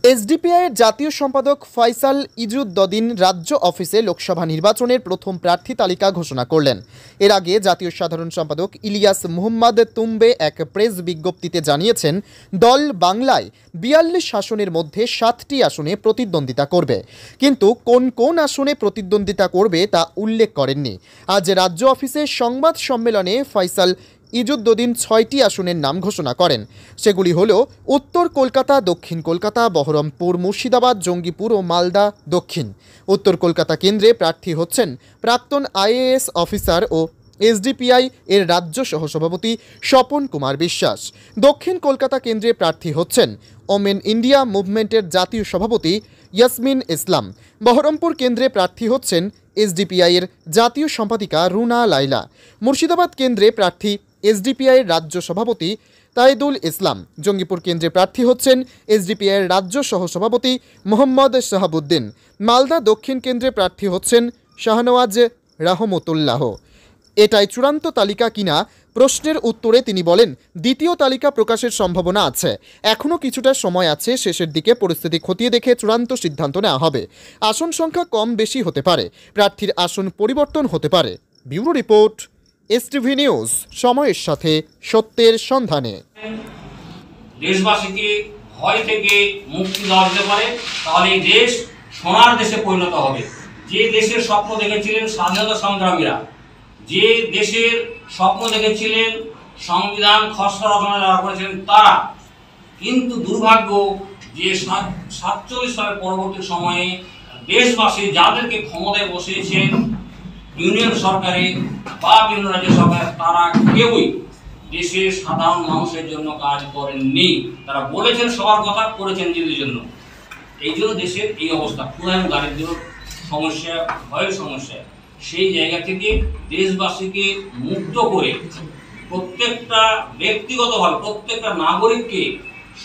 এসডিপিআইয়ের জাতীয় সম্পাদক ফয়সাল ইজুদ্দদিন রাজ্য অফিসে লোকসভা নির্বাচনের প্রথম প্রার্থী তালিকা ঘোষণা করলেন। এর আগে জাতীয় সাধারণ সম্পাদক ইলিয়াস মুহাম্মদ তুম্বে এক প্রেস বিজ্ঞপ্তিতে জানিয়েছেন, দল বাংলায় ৪২ আসনের মধ্যে ৭টি আসনে প্রতিদ্বন্দ্বিতা করবে, কিন্তু কোন কোন আসনে প্রতিদ্বন্দ্বিতা করবে তা উল্লেখ করেননি। আজ রাজ্য অফিসে সংবাদ সম্মেলনে ফয়সাল ইজুদ্দদিন ৬টি আসনের নাম ঘোষণা করেন। সেগুলি হল উত্তর কলকাতা, দক্ষিণ কলকাতা, বহরমপুর, মুর্শিদাবাদ, জঙ্গিপুর ও মালদা দক্ষিণ। উত্তর কলকাতা কেন্দ্রে প্রার্থী হচ্ছেন প্রাক্তন আইএএস অফিসার ও এসডিপিআই এর রাজ্য সহসভাপতি স্বপন কুমার বিশ্বাস। দক্ষিণ কলকাতা কেন্দ্রে প্রার্থী হচ্ছেন ওমেন ইন্ডিয়া মুভমেন্টের জাতীয় সভাপতি ইয়াসমিন ইসলাম। বহরমপুর কেন্দ্রে প্রার্থী হচ্ছেন এসডিপিআই এর জাতীয় সম্পাদিকা রুনা লাইলা। মুর্শিদাবাদ কেন্দ্রে প্রার্থী এসডিপিআই এর রাজ্য সভাপতি তাইদুল ইসলাম। জঙ্গিপুর কেন্দ্রে প্রার্থী হচ্ছেন এসডিপিআই এর রাজ্য সহসভাপতি মোহাম্মদ শাহাবুদ্দিন। মালদা দক্ষিণ কেন্দ্রে প্রার্থী হচ্ছেন শাহনওয়াজ রহমতুল্লাহ। এটাই চূড়ান্ত তালিকা কিনা প্রশ্নের উত্তরে তিনি বলেন, দ্বিতীয় তালিকা প্রকাশের সম্ভাবনা আছে, এখনও কিছুটা সময় আছে, শেষের দিকে পরিস্থিতি খতিয়ে দেখে চূড়ান্ত সিদ্ধান্ত নেওয়া হবে। আসন সংখ্যা কম বেশি হতে পারে, প্রার্থীর আসন পরিবর্তন হতে পারে। ব্যুরো রিপোর্ট, এসটিভি নিউজ, সময়ের সাথে সত্যের সন্ধানে। দেশবাসীকে ভয় থেকে মুক্তি দেওয়া যেতে পারে, তাহলে এই দেশ সোনার দেশে পরিণত হবে। যে দেশের স্বপ্ন দেখেছিলেন স্বাধীনতা সংগ্রামীরা, যে দেশের স্বপ্ন দেখেছিলেন সংবিধান খসড়া রচনা করেছিলেন তারা, কিন্তু দুর্ভাগ্য যে 47 সালের পরবর্তী সময়ে দেশবাসী যাদেরকে ক্ষমতায় বসিয়েছেন ইউনিয়ন সরকারে বা বিভিন্ন রাজ্য সরকারে, তারা কেউই দেশের সাধারণ মানুষের জন্য কাজ করেননি। তারা বলেছেন সবার কথা, করেছেন নিজেদের জন্য। এই জন্য দেশের এই অবস্থা, ক্ষুধা দারিদ্র সমস্যা, ভয়ের সমস্যা। সেই জায়গা থেকে দেশবাসীকে মুক্ত করে প্রত্যেকটা ব্যক্তিগতভাবে প্রত্যেকটা নাগরিককে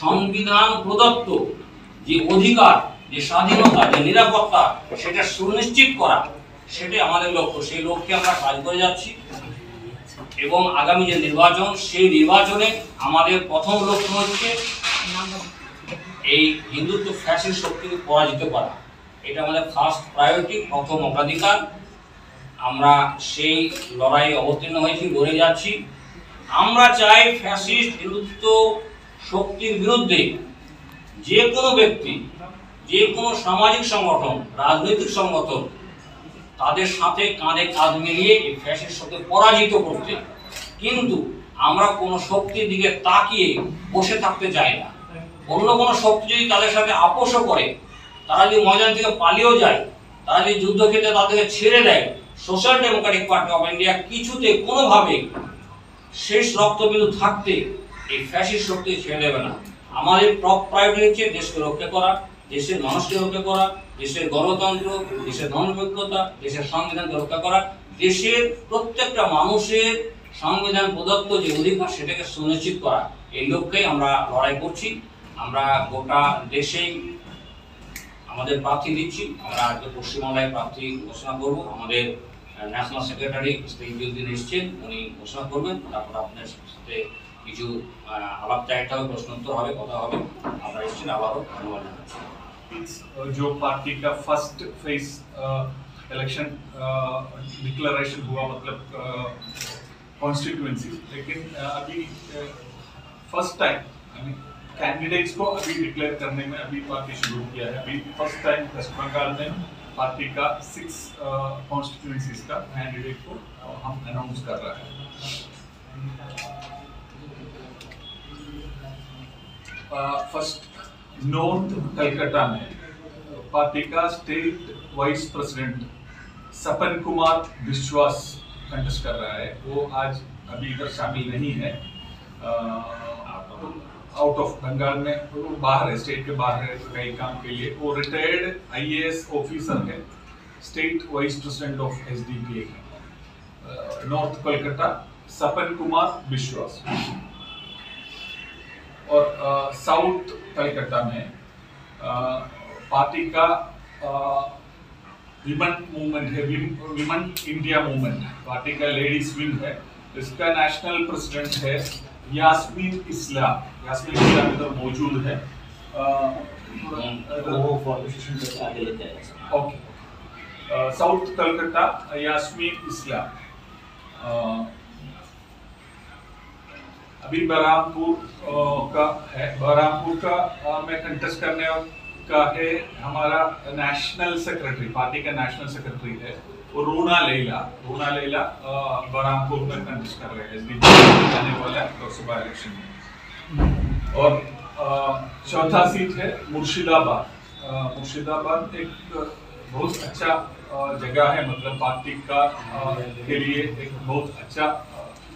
সংবিধান প্রদত্ত যে অধিকার, যে স্বাধীনতা, যে নিরাপত্তা, সেটা সুনিশ্চিত করা, সেটাই আমাদের লক্ষ্য। সেই লক্ষ্যে আমরা কাজ করে যাচ্ছি এবং আগামী যে নির্বাচন, সেই নির্বাচনে আমাদের প্রথম লক্ষ্য হচ্ছে এই হিন্দুত্ব ফ্যাসিস্ট শক্তিকে পরাজিত করা। এটা আমাদের ফার্স্ট প্রায়োরিটি, প্রথম অগ্রাধিকার। আমরা সেই লড়াইয়ে অবতীর্ণ হয়েছি, লড়ে যাচ্ছি। আমরা চাই ফ্যাসিস্ট হিন্দুত্ব শক্তির বিরুদ্ধে যে কোনো ব্যক্তি, যে কোনো সামাজিক সংগঠন, রাজনৈতিক সংগঠন, তাদের সাথে কাঁধে কাঁধ মিলিয়ে এই ফ্যাসিস্ট শক্তিকে পরাজিত করতে। কিন্তু আমরা কোনো শক্তির দিকে তাকিয়ে বসে থাকতে চাই না। অন্য কোনো শক্তি যদি তাদের সাথে আপোষও করে, তারা যদি ময়দান থেকে পালিয়েও যায়, তারা যদি যুদ্ধক্ষেত্রে তাদেরকে ছেড়ে দেয়, social Democratic party of India কিছুতে কোনোভাবে শেষ রক্তবিন্দু থাকতে এই ফ্যাসিস্ট শক্তি ছেড়ে দেবে না। আমাদের টপ প্রায়োরিটি হচ্ছে দেশকে রক্ষা করা, দেশের মানুষকে রক্ষা করা, দেশের গণতন্ত্র, দেশের ধর্মনিরপেক্ষতা, দেশের সংবিধানকে রক্ষা করা, দেশের প্রত্যেকটা মানুষের সংবিধান প্রদত্ত যে অধিকার সেটাকে সুনিশ্চিত করা। এই লক্ষ্যেই আমরা লড়াই করছি। আমরা গোটা দেশেই আমাদের প্রার্থী দিচ্ছি। আমরা আজকে পশ্চিমবাংলায় প্রার্থী ঘোষণা করব। আমাদের ন্যাশনাল সেক্রেটারি ইজুদ্দিন এসছেন, উনি ঘোষণা করবেন। তারপর আপনার সাথে কিছু আলাপ চাইতে হবে, প্রশ্নোত্তর হবে, কথা হবে। আমরা এসছেন, আবারও ধন্যবাদ জানাচ্ছি। जो पार्टी का फर्स्ट फेज इलेक्शन डिक्लेरेशन हुआ, मतलब कॉन्स्टिट्यूएंसी, लेकिन अभी फर्स्ट टाइम कैंडिडेट्स को अभी डिक्लेयर करने में अभी पार्टी शुरू किया है। अभी फर्स्ट टाइम वेस्ट बंगाल में पार्टी का 6 कॉन्स्टिट्यूएंसीज का कैंडिडेट को हम अनाउंस कर रहे हैं। फर्स्ट नॉर्थ कलकत्ता में पार्टी का स्टेट वाइस प्रेसिडेंट सपन कुमार विश्वास कंटेस्ट कर रहा है। वो आज अभी इधर शामिल नहीं है, आउट ऑफ बंगाल में, वो बाहर है, स्टेट के बाहर है कई काम के लिए। वो रिटायर्ड आईएएस ऑफिसर है, state vice president of SDPI north Calcutta, Sapan Kumar Biswas. और साउथ कलकत्ता में पार्टी का विमेन मूवमेंट है, विमेन इंडिया मूवमेंट, पार्टी का लेडीज विंग है। इसका नेशनल प्रेसिडेंट है यास्मीन इस्लाम। यास्मीन इस्लाम इधर मौजूद है। वो फॉर्मेशन से आगे लेते हैं। ओके, साउथ कलकत्ता यास्मीन इस्लाम। अभी बहरामपुर का में कंटेस्ट करने का है हमारा नेशनल सेक्रेटरी, पार्टी का नेशनल सेक्रेटरी है वो रूना लैला बहरामपुर में कंटेस्ट कर रहे हैं एसडीपी जाने वाला है लोकसभा इलेक्शन में। और चौथा सीट है मुर्शिदाबाद एक बहुत अच्छा जगह है, मतलब पार्टी का के लिए एक बहुत अच्छा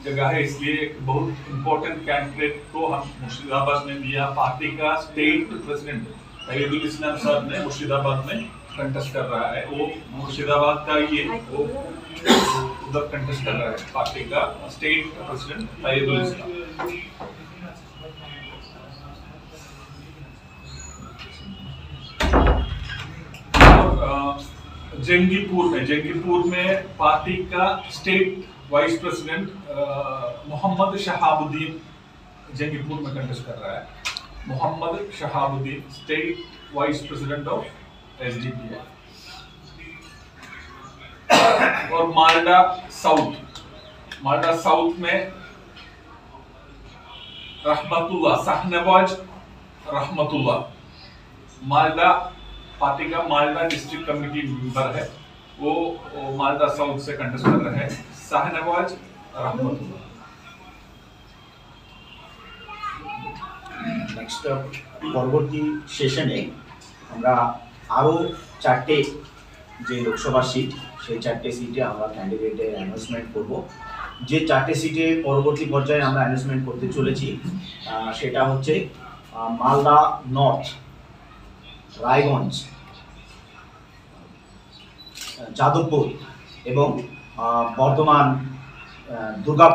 जगह है, इसलिए एक बहुत इम्पोर्टेंट कैंडिडेट को हम मुर्शिदाबाद में दिया। पार्टी का स्टेट प्रेसिडेंट तैयबुल इस्लाम साहब ने मुर्शिदाबाद में कंटेस्ट कर रहा है, वो मुर्शिदाबाद का ये वो उधर कंटेस्ट कर रहा है, पार्टी का स्टेट प्रेसिडेंट तैयबुल इस्लाम। जंगीपुर में पार्टी का state vice president Mohammad Shahabuddin Jangipur में कंटेस्ट कर रहा है। Mohammad Shahabuddin state vice president of SDPI. और मालदा साउथ में शाहनवाज रहमतुल्लाह मालदा पार्टी का मालदा डिस्ट्रिक्ट कमेटी मेंबर है, वो मालदा साउथ से कंटेस्ट कर रहे हैं, शाहनवाज रहमतुल्लाह। নেক্সট পরবর্তী সেশনে আমরা আরও 4টে যে লোকসভা সিট সেই 4টে সিটে আমরা ক্যান্ডিডেটের অ্যানাউন্সমেন্ট করব। যে 4টে সিটে পরবর্তী পর্যায়ে আমরা অ্যানাউন্সমেন্ট করতে চলেছি সেটা হচ্ছে মালদা নর্থ, রায়গঞ্জ, যাদবপুর এবং বর্ধমান দুর্গাপুর।